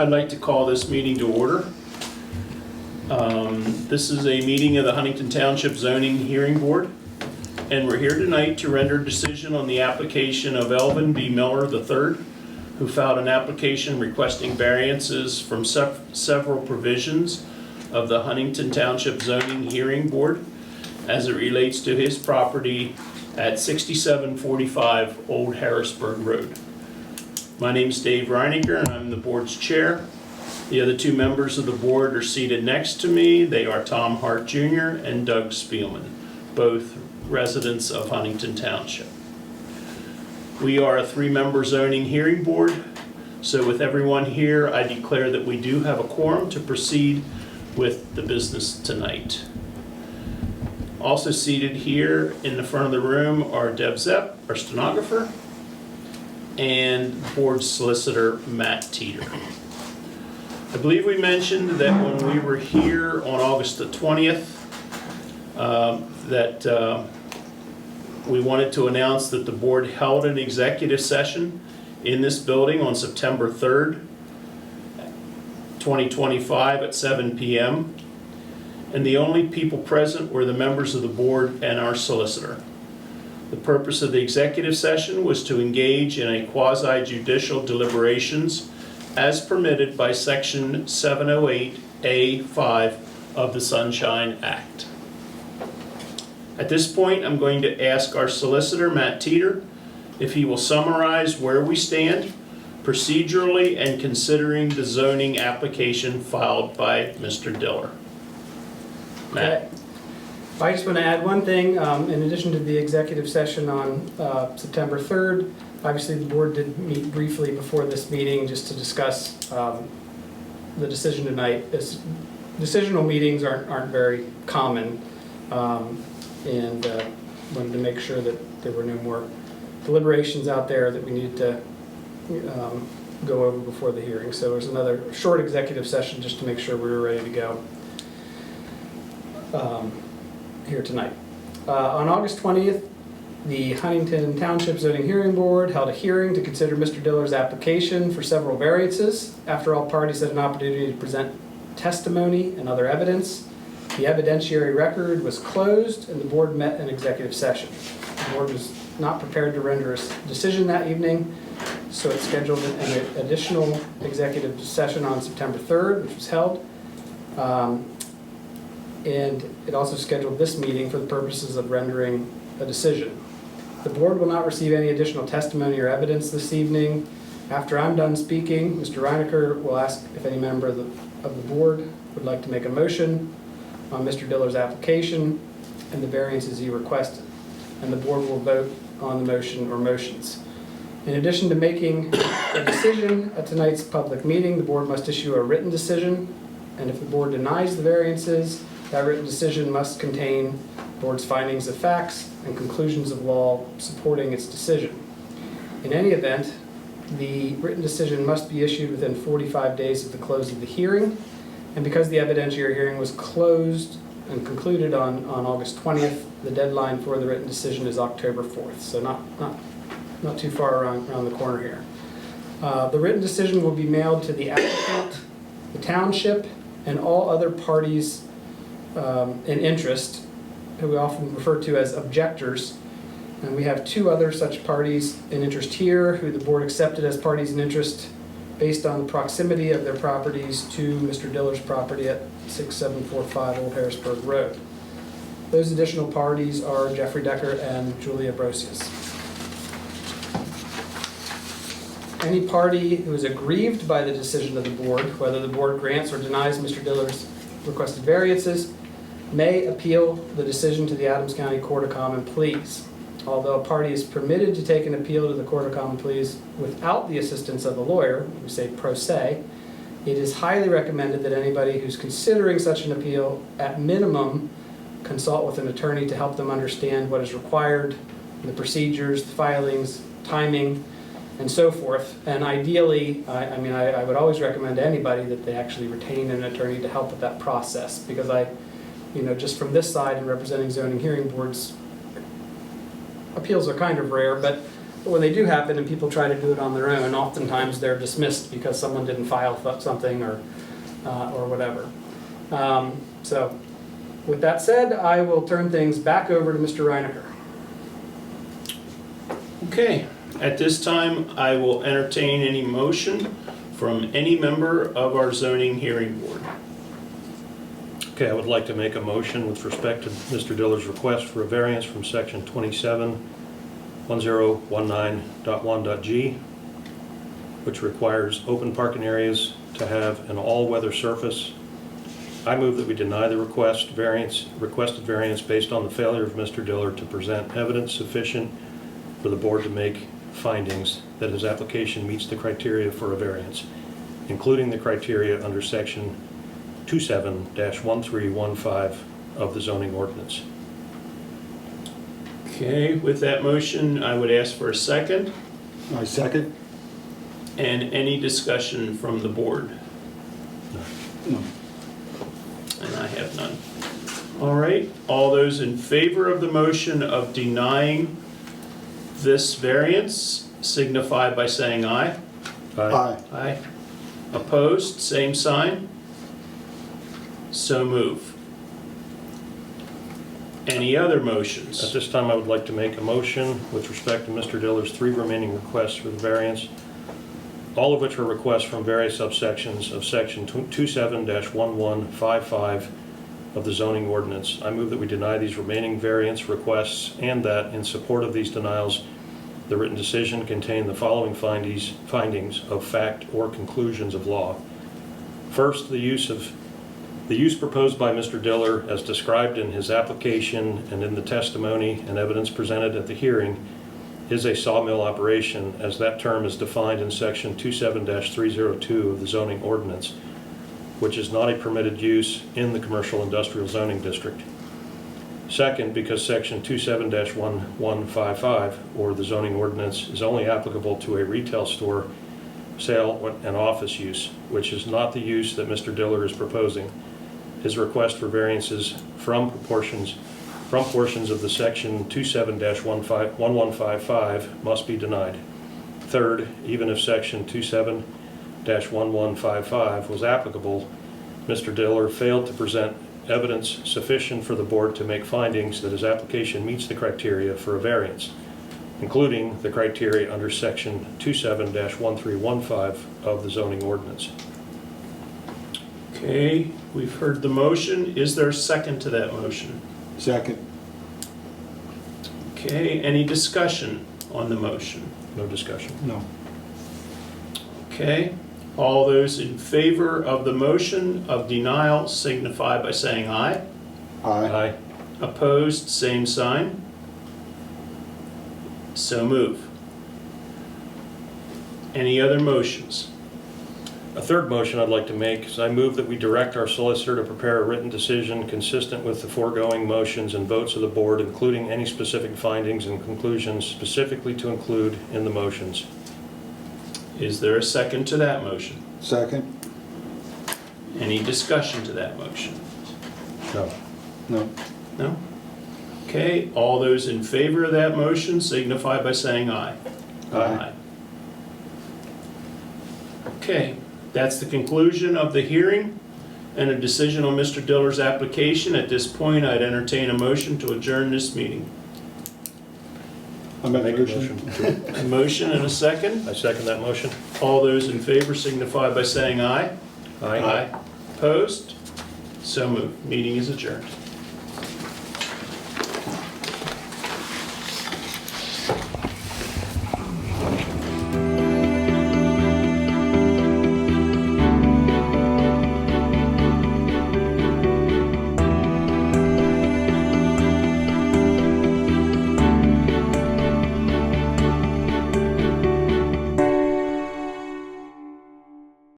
I'd like to call this meeting to order. This is a meeting of the Huntington Township Zoning Hearing Board, and we're here tonight to render a decision on the application of Elvin B. Miller III, who filed an application requesting variances from several provisions of the Huntington Township Zoning Hearing Board as it relates to his property at 6745 Old Harrisburg Road. My name is Dave Reinecker, and I'm the board's chair. The other two members of the board are seated next to me. They are Tom Hart Jr. and Doug Spielman, both residents of Huntington Township. We are a three-member zoning hearing board, so with everyone here, I declare that we do have a quorum to proceed with the business tonight. Also seated here in the front of the room are Deb Zepp, our stenographer, and board solicitor Matt Teeter. I believe we mentioned that when we were here on August the 20th, we wanted to announce that the board held an executive session in this building on September 3rd, 2025 at 7 p.m. And the only people present were the members of the board and our solicitor. The purpose of the executive session was to engage in a quasi-judicial deliberations as permitted by Section 708A5 of the Sunshine Act. At this point, I'm going to ask our solicitor, Matt Teeter, if he will summarize where we stand procedurally and considering the zoning application filed by Mr. Diller. Matt. Okay. I just want to add one thing. In addition to the executive session on September 3rd, obviously the board did meet briefly before this meeting just to discuss the decision tonight. Decisional meetings aren't very common, and wanted to make sure that there were no more deliberations out there that we needed to go over before the hearing. So it was another short executive session just to make sure we were ready to go here tonight. On August 20th, the Huntington Township Zoning Hearing Board held a hearing to consider Mr. Diller's application for several variances. After all parties had an opportunity to present testimony and other evidence, the evidentiary record was closed and the board met in executive session. The board was not prepared to render a decision that evening, so it scheduled an additional executive session on September 3rd, which was held. And it also scheduled this meeting for the purposes of rendering a decision. The board will not receive any additional testimony or evidence this evening. After I'm done speaking, Mr. Reinecker will ask if any member of the board would like to make a motion on Mr. Diller's application and the variances he requested. And the board will vote on the motion or motions. In addition to making a decision at tonight's public meeting, the board must issue a written decision. And if the board denies the variances, that written decision must contain the board's findings of facts and conclusions of law supporting its decision. In any event, the written decision must be issued within 45 days of the close of the hearing. And because the evidentiary hearing was closed and concluded on August 20th, the deadline for the written decision is October 4th. So not too far around the corner here. The written decision will be mailed to the applicant, the township, and all other parties in interest, who we often refer to as objectors. And we have two other such parties in interest here who the board accepted as parties in interest based on the proximity of their properties to Mr. Diller's property at 6745 Old Harrisburg Road. Those additional parties are Jeffrey Decker and Julia Brosius. Any party who is aggrieved by the decision of the board, whether the board grants or denies Mr. Diller's requested variances, may appeal the decision to the Adams County Court of Common Pleas. Although a party is permitted to take an appeal to the Court of Common Pleas without the assistance of a lawyer, we say pro se, it is highly recommended that anybody who's considering such an appeal, at minimum, consult with an attorney to help them understand what is required, the procedures, the filings, timing, and so forth. And ideally, I would always recommend to anybody that they actually retain an attorney to help with that process, because just from this side and representing zoning hearing boards, appeals are kind of rare, but when they do happen and people try to do it on their own, oftentimes they're dismissed because someone didn't file something or whatever. So with that said, I will turn things back over to Mr. Reinecker. Okay, at this time, I will entertain any motion from any member of our zoning hearing board. Okay, I would like to make a motion with respect to Mr. Diller's request for a variance from section 271019.1.g, which requires open parking areas to have an all-weather surface. I move that we deny the requested variance based on the failure of Mr. Diller to present evidence sufficient for the board to make findings that his application meets the criteria for a variance, including the criteria under section 27-1315 of the zoning ordinance. Okay, with that motion, I would ask for a second. I second. And any discussion from the board? No. And I have none. All right, all those in favor of the motion of denying this variance signify by saying aye. Aye. Aye. Opposed, same sign. So move. Any other motions? At this time, I would like to make a motion with respect to Mr. Diller's 3 remaining requests for the variance, all of which are requests from various subsections of section 27-1155 of the zoning ordinance. I move that we deny these remaining variance requests and that, in support of these denials, the written decision contain the following findings of fact or conclusions of law. First, the use proposed by Mr. Diller, as described in his application and in the testimony and evidence presented at the hearing, is a sawmill operation, as that term is defined in section 27-302 of the zoning ordinance, which is not a permitted use in the commercial industrial zoning district. Second, because section 27-1155, or the zoning ordinance, is only applicable to a retail store, sale, and office use, which is not the use that Mr. Diller is proposing. His request for variances from portions of the section 27-1155 must be denied. Third, even if section 27-1155 was applicable, Mr. Diller failed to present evidence sufficient for the board to make findings that his application meets the criteria for a variance, including the criteria under section 27-1315 of the zoning ordinance. Okay, we've heard the motion. Is there a second to that motion? Second. Okay, any discussion on the motion? No discussion. No. Okay, all those in favor of the motion of denial signify by saying aye. Aye. Opposed, same sign. So move. Any other motions? A third motion I'd like to make is I move that we direct our solicitor to prepare a written decision consistent with the foregoing motions and votes of the board, including any specific findings and conclusions specifically to include in the motions. Is there a second to that motion? Second. Any discussion to that motion? No. No. No? Okay, all those in favor of that motion signify by saying aye. Aye. Okay, that's the conclusion of the hearing and a decision on Mr. Diller's application. At this point, I'd entertain a motion to adjourn this meeting. I make Make a a motion. motion. A motion and a second. I second that motion. All those in favor signify by saying aye. Aye. Opposed? So moved. Meeting is adjourned.